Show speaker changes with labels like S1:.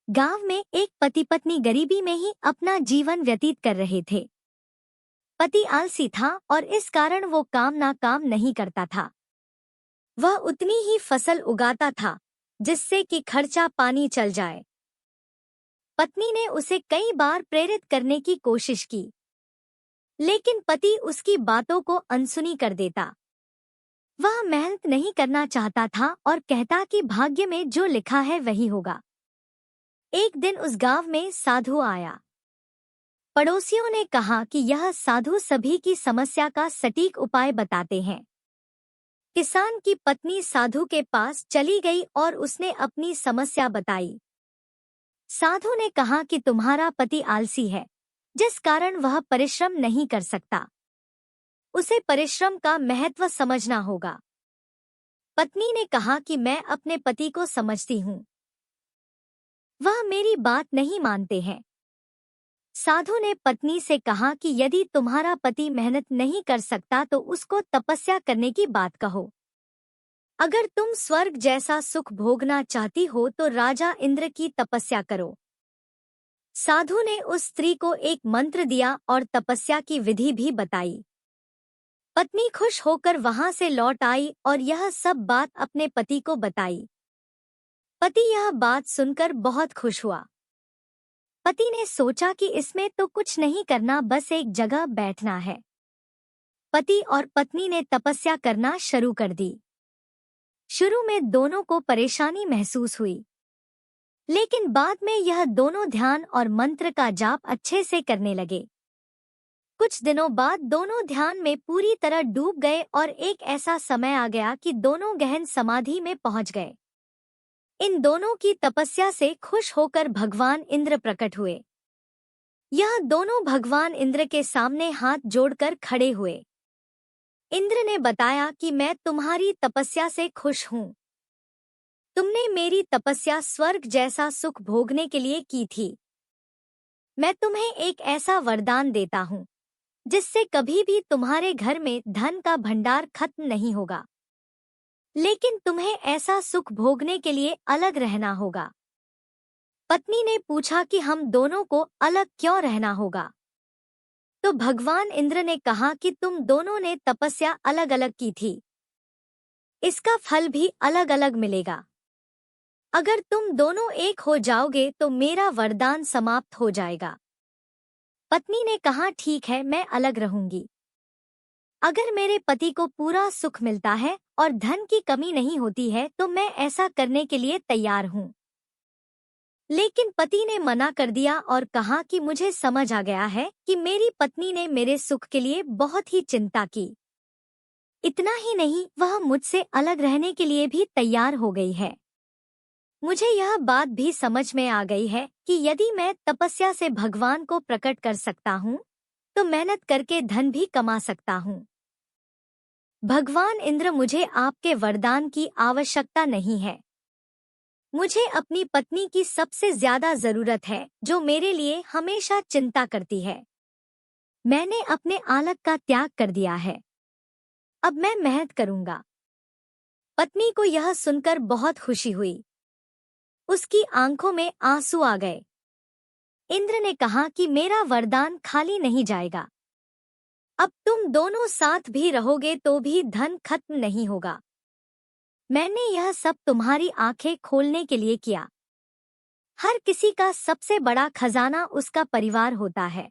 S1: गांव में एक पति पत्नी गरीबी में ही अपना जीवन व्यतीत कर रहे थे। पति आलसी था और इस कारण वो काम ना काम नहीं करता था। वह उतनी ही फसल उगाता था जिससे कि खर्चा पानी चल जाए। पत्नी ने उसे कई बार प्रेरित करने की कोशिश की, लेकिन पति उसकी बातों को अनसुनी कर देता। वह मेहनत नहीं करना चाहता था और कहता कि भाग्य में जो लिखा है वही होगा। एक दिन उस गांव में साधु आया। पड़ोसियों ने कहा कि यह साधु सभी की समस्या का सटीक उपाय बताते हैं। किसान की पत्नी साधु के पास चली गई और उसने अपनी समस्या बताई। साधु ने कहा कि तुम्हारा पति आलसी है, जिस कारण वह परिश्रम नहीं कर सकता। उसे परिश्रम का महत्व समझना होगा। पत्नी ने कहा कि मैं अपने पति को समझती हूँ, वह मेरी बात नहीं मानते हैं। साधु ने पत्नी से कहा कि यदि तुम्हारा पति मेहनत नहीं कर सकता तो उसको तपस्या करने की बात कहो। अगर तुम स्वर्ग जैसा सुख भोगना चाहती हो तो राजा इंद्र की तपस्या करो। साधु ने उस स्त्री को एक मंत्र दिया और तपस्या की विधि भी बताई। पत्नी खुश होकर वहां से लौट आई और यह सब बात अपने पति को बताई। पति यह बात सुनकर बहुत खुश हुआ। पति ने सोचा कि इसमें तो कुछ नहीं करना, बस एक जगह बैठना है। पति और पत्नी ने तपस्या करना शुरू कर दी। शुरू में दोनों को परेशानी महसूस हुई, लेकिन बाद में यह दोनों ध्यान और मंत्र का जाप अच्छे से करने लगे। कुछ दिनों बाद दोनों ध्यान में पूरी तरह डूब गए और एक ऐसा समय आ गया कि दोनों गहन समाधि में पहुंच गए। इन दोनों की तपस्या से खुश होकर भगवान इंद्र प्रकट हुए। यह दोनों भगवान इंद्र के सामने हाथ जोड़कर खड़े हुए। इंद्र ने बताया कि मैं तुम्हारी तपस्या से खुश हूँ। तुमने मेरी तपस्या स्वर्ग जैसा सुख भोगने के लिए की थी। मैं तुम्हें एक ऐसा वरदान देता हूँ जिससे कभी भी तुम्हारे घर में धन का भंडार खत्म नहीं होगा, लेकिन तुम्हें ऐसा सुख भोगने के लिए अलग रहना होगा। पत्नी ने पूछा कि हम दोनों को अलग क्यों रहना होगा? तो भगवान इंद्र ने कहा कि तुम दोनों ने तपस्या अलग अलग की थी, इसका फल भी अलग अलग मिलेगा। अगर तुम दोनों एक हो जाओगे तो मेरा वरदान समाप्त हो जाएगा। पत्नी ने कहा ठीक है, मैं अलग रहूंगी। अगर मेरे पति को पूरा सुख मिलता है और धन की कमी नहीं होती है तो मैं ऐसा करने के लिए तैयार हूँ। लेकिन पति ने मना कर दिया और कहा कि मुझे समझ आ गया है कि मेरी पत्नी ने मेरे सुख के लिए बहुत ही चिंता की। इतना ही नहीं, वह मुझसे अलग रहने के लिए भी तैयार हो गई है। मुझे यह बात भी समझ में आ गई है कि यदि मैं तपस्या से भगवान को प्रकट कर सकता हूँ तो मेहनत करके धन भी कमा सकता हूँ। भगवान इंद्र, मुझे आपके वरदान की आवश्यकता नहीं है। मुझे अपनी पत्नी की सबसे ज्यादा जरूरत है, जो मेरे लिए हमेशा चिंता करती है। मैंने अपने आलक का त्याग कर दिया है, अब मैं मेहनत करूंगा। पत्नी को यह सुनकर बहुत खुशी हुई। उसकी आंखों में आंसू आ गए। इंद्र ने कहा कि मेरा वरदान खाली नहीं जाएगा। अब तुम दोनों साथ भी रहोगे तो भी धन खत्म नहीं होगा। मैंने यह सब तुम्हारी आंखें खोलने के लिए किया। हर किसी का सबसे बड़ा खजाना उसका परिवार होता है।